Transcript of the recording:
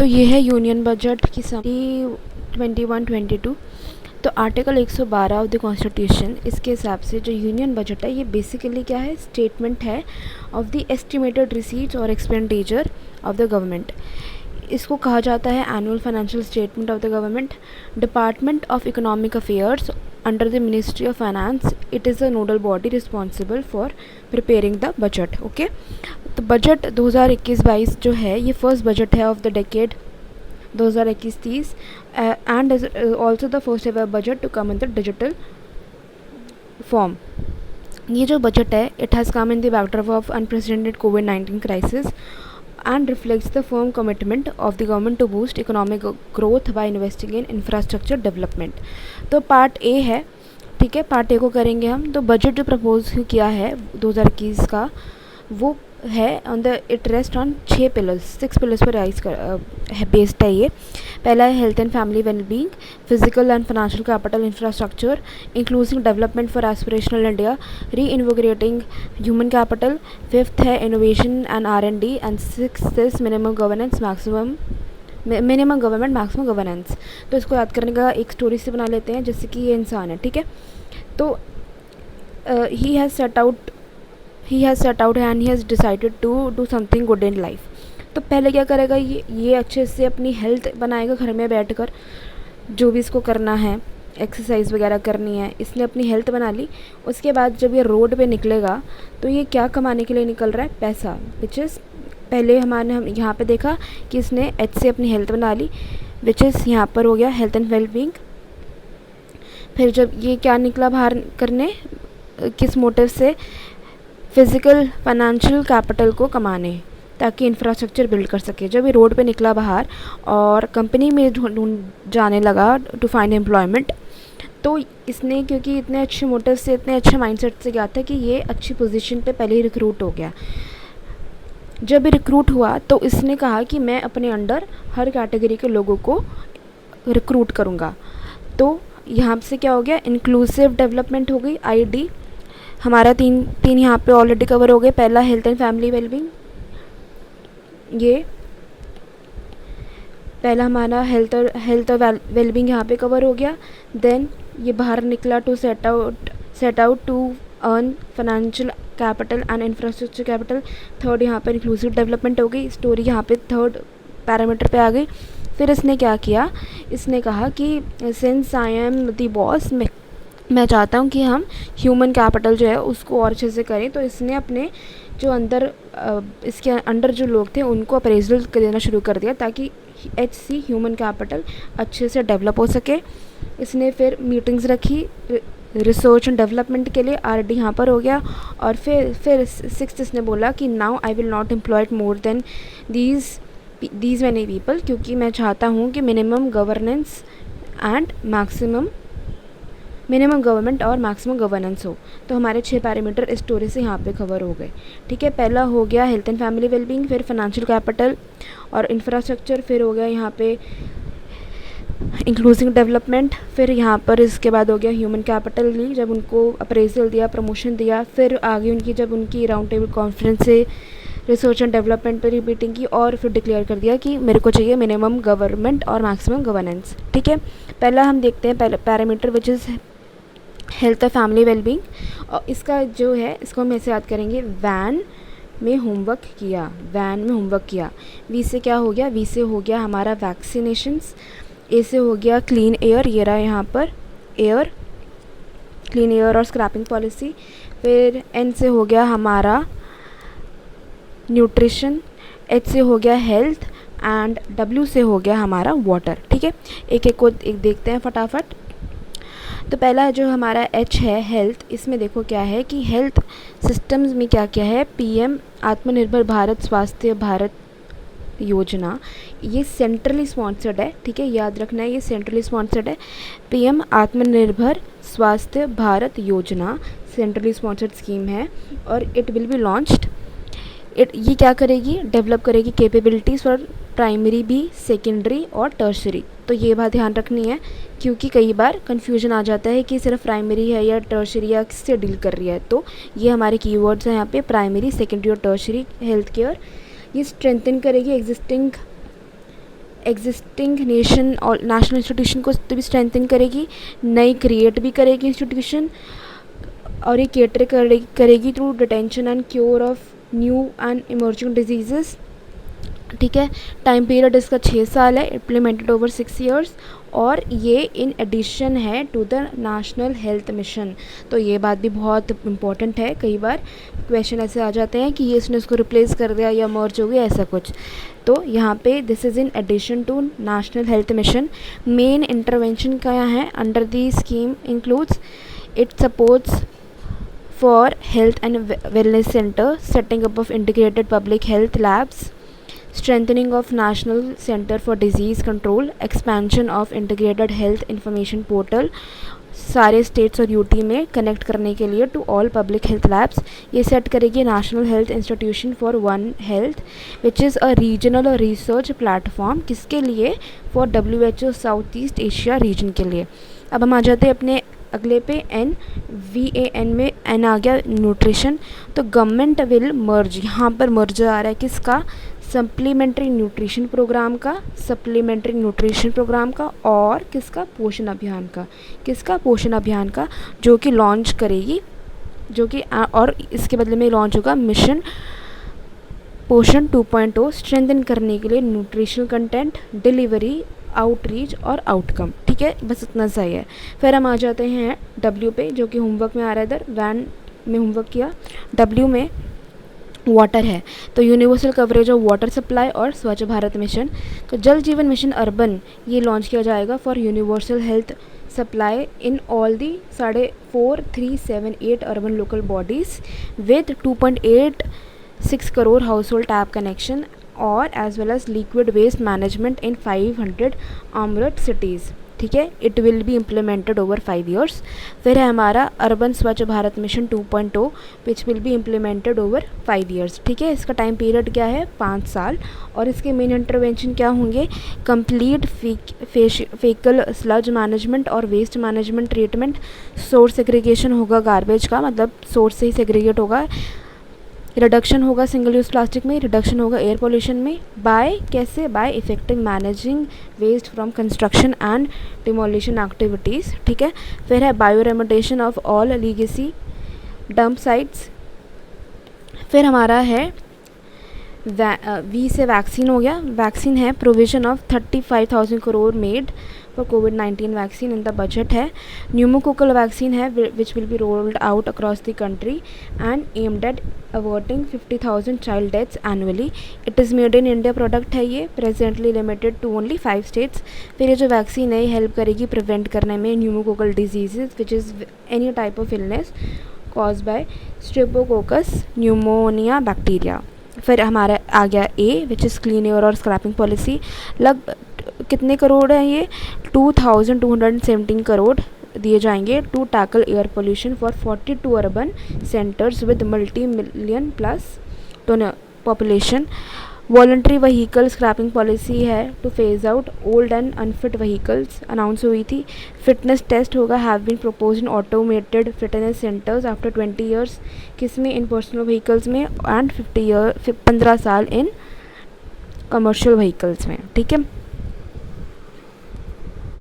तो ये है यूनियन बजट की समरी 21-22। तो आर्टिकल 112 ऑफ द कॉन्स्टिट्यूशन, इसके हिसाब से जो यूनियन बजट है ये बेसिकली क्या है, स्टेटमेंट है ऑफ द एस्टिमेटेड रिसीट्स और एक्सपेंडिचर ऑफ द गवर्नमेंट। इसको कहा जाता है annual financial statement of the government. Department of economic affairs under the ministry of finance, it is a nodal body responsible for preparing the budget. Okay, तो budget 2021-22 जो है ये first budget है of the decade 2021-30 and is also the first ever budget to come in the digital form. ये जो budget है it has come in the backdrop of unprecedented COVID-19 crisis and reflects the firm commitment of the government to boost economic growth by investing in infrastructure development. तो part A है, ठीक है, part A को करेंगे हम। तो budget जो propose किया है 2021 का वो है on the it rest on 6 pillars पर राइज है, बेस्ड है ये। पहला है health and family wellbeing, physical and financial capital infrastructure, inclusive development for aspirational India, री इन्विगोरेटिंग ह्यूमन कैपिटल। फिफ्थ है innovation and R&D, and sixth is minimum governance maximum governance. तो इसको याद करने का एक स्टोरी से बना लेते हैं, जैसे कि ये इंसान है, ठीक है। तो he has set out and he has decided to do something good in life। तो पहले क्या करेगा, ये अच्छे से अपनी हेल्थ बनाएगा घर में बैठकर, जो भी इसको करना है, एक्सरसाइज वगैरह करनी है, इसने अपनी हेल्थ बना ली। उसके बाद जब ये रोड पे निकलेगा तो ये क्या कमाने के लिए निकल रहा है, पैसा, विच इज़ पहले हम यहाँ पे देखा कि इसने एच से अपनी हेल्थ बना ली, विच इज़ यहाँ पर हो गया हेल्थ एंड वेलबींग। फिर जब ये क्या निकला बाहर करने, किस मोटिव से, फिज़िकल फाइनेंशियल कैपिटल को कमाने, ताकि इंफ्रास्ट्रक्चर बिल्ड कर सके। जब ये रोड पे निकला बाहर और कंपनी में ढूंढ जाने लगा टू फाइंड एम्प्लॉयमेंट, तो इसने क्योंकि इतने अच्छे मोटिव से, इतने अच्छे माइंडसेट से गया था कि ये अच्छी पोजीशन पे पहले ही रिक्रूट हो गया। जब ये रिक्रूट हुआ तो इसने कहा कि मैं अपने अंडर हर कैटेगरी के लोगों को रिक्रूट करूँगा। तो यहाँ से क्या हो गया, इंक्लूसिव डेवलपमेंट हो गई, ID। हमारा तीन यहाँ पे ऑलरेडी कवर हो गए। पहला हेल्थ एंड फैमिली वेलबींग, ये पहला हमारा हेल्थ और वेलबींग यहाँ पे कवर हो गया। देन ये बाहर निकला to set out to earn financial capital and infrastructure capital. Third यहाँ पर इंक्लूसिव डेवलपमेंट हो गई, स्टोरी यहाँ पे थर्ड पैरामीटर पे आ गई। फिर इसने क्या किया, इसने कहा कि since I am the boss, मैं चाहता हूँ कि हम ह्यूमन कैपिटल जो है उसको और अच्छे से करें। तो इसने अपने जो अंदर इसके अंडर जो लोग थे उनको अप्रेजल देना शुरू कर दिया, ताकि HC ह्यूमन कैपिटल अच्छे से डेवलप हो सके। इसने फिर मीटिंग्स रखी रिसर्च एंड डेवलपमेंट के लिए, R&D यहाँ पर हो गया। और फिर सिक्स्थ इसने बोला कि now I will not employ more than these many people, क्योंकि मैं चाहता हूँ कि मिनिमम गवर्नमेंट और मैक्सिमम गवर्नेंस हो। तो हमारे 6 पैरामीटर इस स्टोरी से यहाँ पे कवर हो गए, ठीक है। पहला हो गया हेल्थ एंड फैमिली वेलबींग, फिर फाइनेंशियल कैपिटल और इंफ्रास्ट्रक्चर, फिर हो गया यहाँ पे इंक्लूसिव डेवलपमेंट, फिर यहाँ पर इसके बाद हो गया ह्यूमन कैपिटल ली, जब उनको अप्रेजल दिया, प्रमोशन दिया। फिर आगे जब उनकी राउंड टेबल कॉन्फ्रेंस से रिसर्च एंड डेवलपमेंट पर मीटिंग की, और फिर डिक्लेयर कर दिया कि मेरे को चाहिए मिनिमम गवर्नमेंट और मैक्सिमम गवर्नेंस, ठीक है। पहला हम देखते हैं पहले पैरामीटर, विच इज़ हेल्थ और फैमिली वेलबींग। और इसका जो है, इसको हम ऐसे याद करेंगे, वैन में होमवर्क किया। वी से क्या हो गया, वी से हो गया हमारा वैक्सीनेशंस। ए से हो गया क्लीन एयर, ये रहा यहाँ पर एयर, क्लीन एयर और स्क्रैपिंग पॉलिसी। फिर एन से हो गया हमारा न्यूट्रिशन, एच से हो गया हेल्थ, एंड डब्ल्यू से हो गया हमारा वाटर, ठीक है। एक को देखते हैं फटाफट। तो पहला जो हमारा H है हेल्थ, इसमें देखो क्या है कि हेल्थ सिस्टम्स में क्या क्या है, PM आत्मनिर्भर भारत स्वास्थ्य भारत योजना, ये सेंट्रली स्पॉन्सर्ड है, ठीक है, याद रखना है, ये सेंट्रली स्पॉन्सर्ड है। PM आत्मनिर्भर स्वास्थ्य भारत योजना सेंट्रली स्पॉन्सर्ड स्कीम है, और इट विल बी लॉन्च्ड। ये क्या करेगी, डेवलप करेगी कैपेबिलिटीज़ फॉर प्राइमरी भी, सेकेंडरी और टर्शरी। तो ये बात ध्यान रखनी है, क्योंकि कई बार कन्फ्यूजन आ जाता है कि सिर्फ प्राइमरी है या टर्शरी या किससे डील कर रही है। तो ये हमारे कीवर्ड्स हैं यहाँ पे, प्राइमरी, सेकेंडरी और टर्शरी हेल्थ केयर। ये स्ट्रेंथन करेगी एग्जिस्टिंग एग्जिस्टिंग नेशन और नेशनल इंस्टीट्यूशन को तो भी स्ट्रेंथन करेगी, नई क्रिएट भी करेगी इंस्टीट्यूशन, और ये केटर करेगी through detention and cure of new and emerging disease. ठीक है, टाइम पीरियड इसका 6 साल है, इम्प्लीमेंटेड ओवर 6 ईयर्स, और ये इन एडिशन है to the national health mission. तो ये बात भी बहुत इंपॉर्टेंट है, कई बार क्वेश्चन ऐसे आ जाते हैं कि ये इसने उसको रिप्लेस कर दिया या मर्ज हो गया ऐसा कुछ। तो यहाँ पे this is in addition to national health mission. Main intervention क्या है under the scheme includes it supports for health and wellness center, setting up of integrated public health labs, strengthening of national center for disease control, expansion of integrated health information portal सारे states और UT में connect करने के लिए to all public health labs. ये set करेगी national health institution for one health which is a regional research platform, किसके लिए? For WHO south east Asia region के लिए। अब हम आ जाते हैं अपने अगले पे एन, VAN में एन आ गया न्यूट्रिशन। तो गवर्नमेंट विल मर्ज, यहाँ पर मर्ज आ रहा है किसका? सप्लीमेंट्री न्यूट्रिशन प्रोग्राम का, सप्लीमेंट्री न्यूट्रिशन प्रोग्राम का, और किसका? पोषण अभियान का। किसका? पोषण अभियान का, जो कि लॉन्च करेगी, जो कि और इसके बदले में लॉन्च होगा मिशन पोषण 2.0, स्ट्रेंथन करने के लिए न्यूट्रिशनल कंटेंट, डिलीवरी, आउटरीच और आउटकम। ठीक है, बस इतना सही है। फिर हम आ जाते हैं W पे, जो कि होमवर्क में आ रहा है इधर, वैन में होमवर्क किया। W में वाटर है, तो universal coverage of water supply और स्वच्छ भारत मिशन। तो जल जीवन मिशन अर्बन ये लॉन्च किया जाएगा for universal health supply in all the 4,378 urban local bodies with 2.86 crore household tap connection और as well as liquid waste management in 500 Amrut cities. ठीक है, it will be implemented over 5 years. फिर है हमारा urban Swachh Bharat mission 2.0 which will be implemented over 5 years. ठीक है, इसका time period क्या है? 5 साल। और इसके मेन इंटरवेंशन क्या होंगे? कंप्लीट फेकल स्लज मैनेजमेंट और waste management treatment, source segregation होगा गार्बेज का, मतलब सोर्स से ही सेग्रीगेट होगा, रिडक्शन होगा सिंगल यूज़ प्लास्टिक में, रिडक्शन होगा एयर पोल्यूशन में, बाय कैसे? By effective managing waste from construction and demolition activities. ठीक है, फिर है bio remediation of all legacy dump sites. फिर हमारा है वी से वैक्सीन हो गया। वैक्सीन है provision of 35,000 crore made for कोविड-19 वैक्सीन इन द बजट है। न्यूमोकोकल वैक्सीन है which will be rolled out across the country and aimed at averting 50,000 child deaths annually. It is made in India product है ये, presently limited to only 5 states. फिर ये जो vaccine है help करेगी prevent करने में pneumococcal disease which is any type of illness cause by streptococcus pneumoniae bacteria. फिर हमारा आ गया A which is clean air और स्क्रैपिंग पॉलिसी। कितने करोड़ है ये? 2,217 करोड़ दिए जाएंगे to tackle air pollution for 42 urban centres with multi million plus population. Voluntary vehicle scrapping policy है to phase out old and unfit vehicles, announce हुई थी। Fitness test होगा have been propose in automated fitness centres after 20 years, किसमें? इन personal vehicles में, and 15 साल in commercial vehicles में। ठीक है।